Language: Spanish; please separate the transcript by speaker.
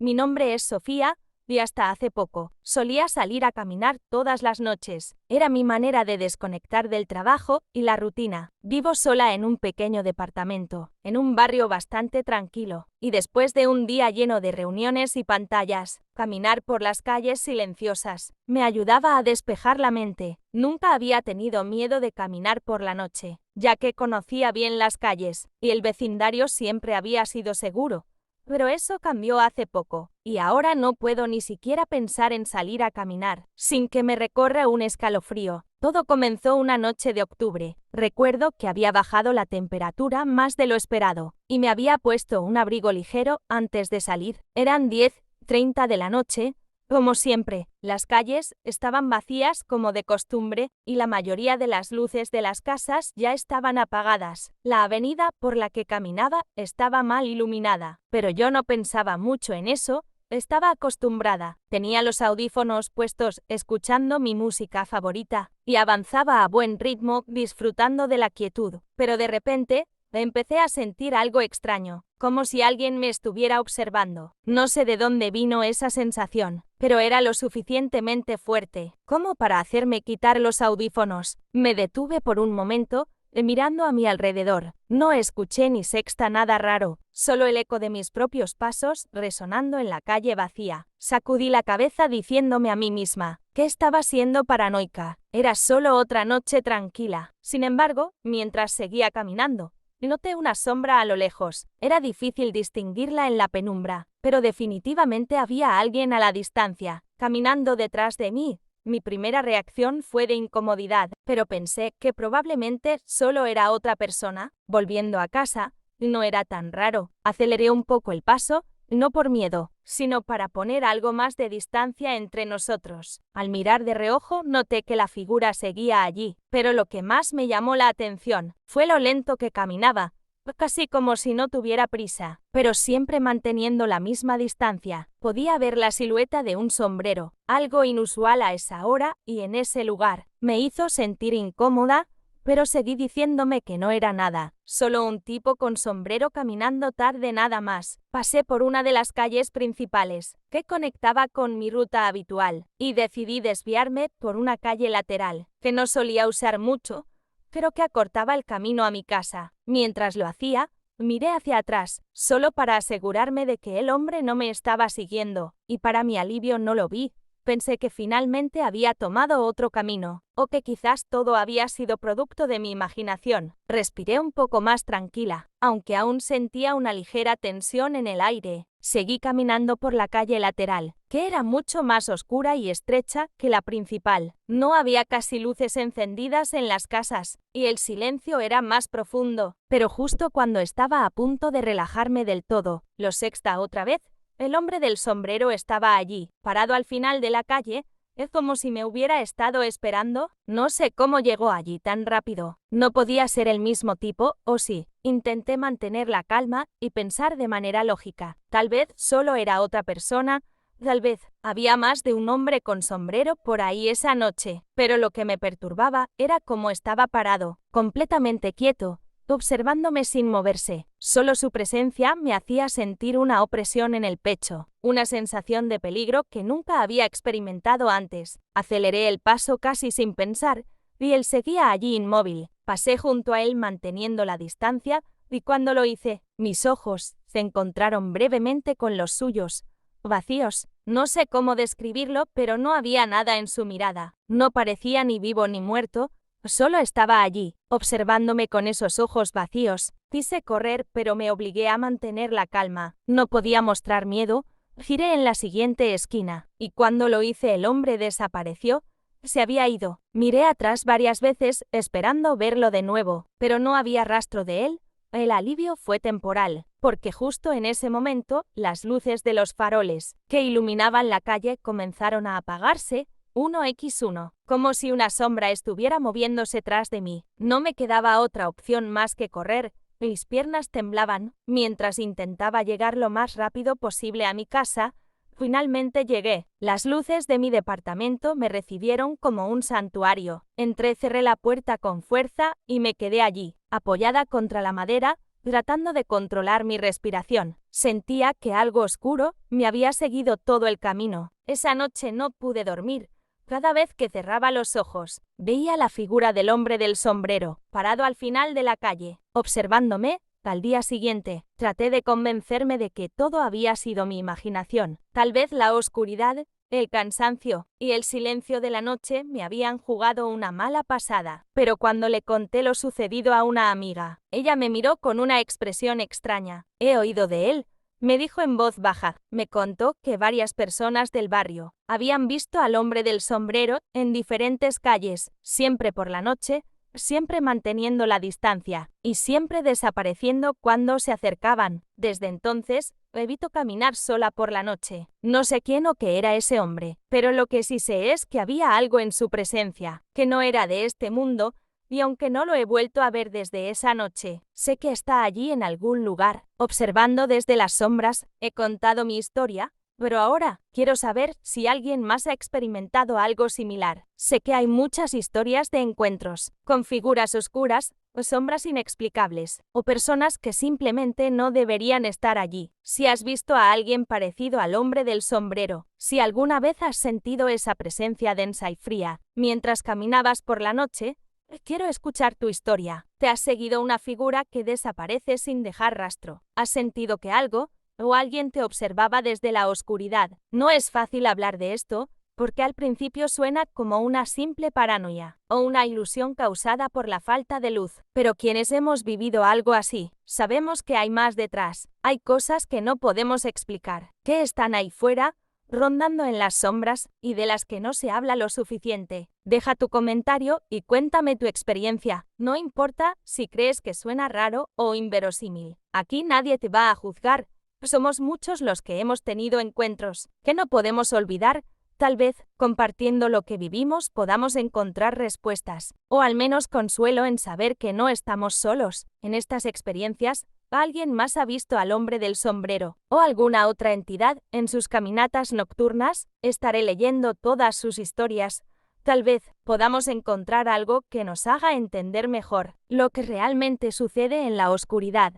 Speaker 1: Mi nombre es Sofía, y hasta hace poco solía salir a caminar todas las noches. Era mi manera de desconectar del trabajo y la rutina. Vivo sola en un pequeño departamento, en un barrio bastante tranquilo, y después de un día lleno de reuniones y pantallas, caminar por las calles silenciosas me ayudaba a despejar la mente. Nunca había tenido miedo de caminar por la noche, ya que conocía bien las calles, y el vecindario siempre había sido seguro. Pero eso cambió hace poco, y ahora no puedo ni siquiera pensar en salir a caminar, sin que me recorra un escalofrío. Todo comenzó una noche de octubre. Recuerdo que había bajado la temperatura más de lo esperado, y me había puesto un abrigo ligero antes de salir. Eran 10:30 de la noche. Como siempre, las calles estaban vacías como de costumbre y la mayoría de las luces de las casas ya estaban apagadas. La avenida por la que caminaba estaba mal iluminada, pero yo no pensaba mucho en eso. Estaba acostumbrada, tenía los audífonos puestos escuchando mi música favorita y avanzaba a buen ritmo disfrutando de la quietud, pero de repente empecé a sentir algo extraño, como si alguien me estuviera observando. No sé de dónde vino esa sensación, pero era lo suficientemente fuerte como para hacerme quitar los audífonos. Me detuve por un momento, mirando a mi alrededor. No escuché ni sexta nada raro, solo el eco de mis propios pasos resonando en la calle vacía. Sacudí la cabeza diciéndome a mí misma que estaba siendo paranoica. Era solo otra noche tranquila. Sin embargo, mientras seguía caminando, noté una sombra a lo lejos. Era difícil distinguirla en la penumbra, pero definitivamente había alguien a la distancia, caminando detrás de mí. Mi primera reacción fue de incomodidad, pero pensé que probablemente solo era otra persona. Volviendo a casa, no era tan raro. Aceleré un poco el paso, no por miedo, sino para poner algo más de distancia entre nosotros. Al mirar de reojo noté que la figura seguía allí, pero lo que más me llamó la atención fue lo lento que caminaba, casi como si no tuviera prisa, pero siempre manteniendo la misma distancia. Podía ver la silueta de un sombrero, algo inusual a esa hora y en ese lugar. Me hizo sentir incómoda, pero seguí diciéndome que no era nada, solo un tipo con sombrero caminando tarde nada más. Pasé por una de las calles principales, que conectaba con mi ruta habitual, y decidí desviarme por una calle lateral, que no solía usar mucho, pero que acortaba el camino a mi casa. Mientras lo hacía, miré hacia atrás, solo para asegurarme de que el hombre no me estaba siguiendo, y para mi alivio no lo vi. Pensé que finalmente había tomado otro camino, o que quizás todo había sido producto de mi imaginación. Respiré un poco más tranquila, aunque aún sentía una ligera tensión en el aire. Seguí caminando por la calle lateral, que era mucho más oscura y estrecha que la principal. No había casi luces encendidas en las casas, y el silencio era más profundo. Pero justo cuando estaba a punto de relajarme del todo, lo sexta otra vez, el hombre del sombrero estaba allí, parado al final de la calle. Es como si me hubiera estado esperando. No sé cómo llegó allí tan rápido. No podía ser el mismo tipo, ¿o sí? Intenté mantener la calma y pensar de manera lógica. Tal vez solo era otra persona, tal vez había más de un hombre con sombrero por ahí esa noche. Pero lo que me perturbaba era cómo estaba parado, completamente quieto, observándome sin moverse. Solo su presencia me hacía sentir una opresión en el pecho, una sensación de peligro que nunca había experimentado antes. Aceleré el paso casi sin pensar, y él seguía allí inmóvil. Pasé junto a él manteniendo la distancia, y cuando lo hice, mis ojos se encontraron brevemente con los suyos, vacíos. No sé cómo describirlo, pero no había nada en su mirada. No parecía ni vivo ni muerto. Solo estaba allí, observándome con esos ojos vacíos. Quise correr, pero me obligué a mantener la calma. No podía mostrar miedo. Giré en la siguiente esquina, y cuando lo hice el hombre desapareció. Se había ido. Miré atrás varias veces, esperando verlo de nuevo, pero no había rastro de él. El alivio fue temporal, porque justo en ese momento, las luces de los faroles que iluminaban la calle comenzaron a apagarse, 1x1, como si una sombra estuviera moviéndose tras de mí. No me quedaba otra opción más que correr. Mis piernas temblaban, mientras intentaba llegar lo más rápido posible a mi casa. Finalmente llegué. Las luces de mi departamento me recibieron como un santuario. Entrecerré la puerta con fuerza y me quedé allí, apoyada contra la madera, tratando de controlar mi respiración. Sentía que algo oscuro me había seguido todo el camino. Esa noche no pude dormir. Cada vez que cerraba los ojos, veía la figura del hombre del sombrero, parado al final de la calle, observándome. Al día siguiente, traté de convencerme de que todo había sido mi imaginación. Tal vez la oscuridad, el cansancio y el silencio de la noche me habían jugado una mala pasada. Pero cuando le conté lo sucedido a una amiga, ella me miró con una expresión extraña. «He oído de él», me dijo en voz baja. Me contó que varias personas del barrio habían visto al hombre del sombrero en diferentes calles, siempre por la noche, siempre manteniendo la distancia y siempre desapareciendo cuando se acercaban. Desde entonces, evito caminar sola por la noche. No sé quién o qué era ese hombre, pero lo que sí sé es que había algo en su presencia, que no era de este mundo, y aunque no lo he vuelto a ver desde esa noche, sé que está allí en algún lugar, observando desde las sombras. He contado mi historia, pero ahora quiero saber si alguien más ha experimentado algo similar. Sé que hay muchas historias de encuentros con figuras oscuras o sombras inexplicables, o personas que simplemente no deberían estar allí. Si has visto a alguien parecido al hombre del sombrero, si alguna vez has sentido esa presencia densa y fría mientras caminabas por la noche, quiero escuchar tu historia. ¿Te has seguido una figura que desaparece sin dejar rastro? ¿Has sentido que algo o alguien te observaba desde la oscuridad? No es fácil hablar de esto, porque al principio suena como una simple paranoia o una ilusión causada por la falta de luz. Pero quienes hemos vivido algo así, sabemos que hay más detrás. Hay cosas que no podemos explicar, que están ahí fuera, rondando en las sombras, y de las que no se habla lo suficiente. Deja tu comentario y cuéntame tu experiencia. No importa si crees que suena raro o inverosímil. Aquí nadie te va a juzgar. Somos muchos los que hemos tenido encuentros que no podemos olvidar. Tal vez, compartiendo lo que vivimos, podamos encontrar respuestas, o al menos consuelo en saber que no estamos solos. En estas experiencias, alguien más ha visto al hombre del sombrero, o alguna otra entidad, en sus caminatas nocturnas. Estaré leyendo todas sus historias. Tal vez podamos encontrar algo que nos haga entender mejor lo que realmente sucede en la oscuridad.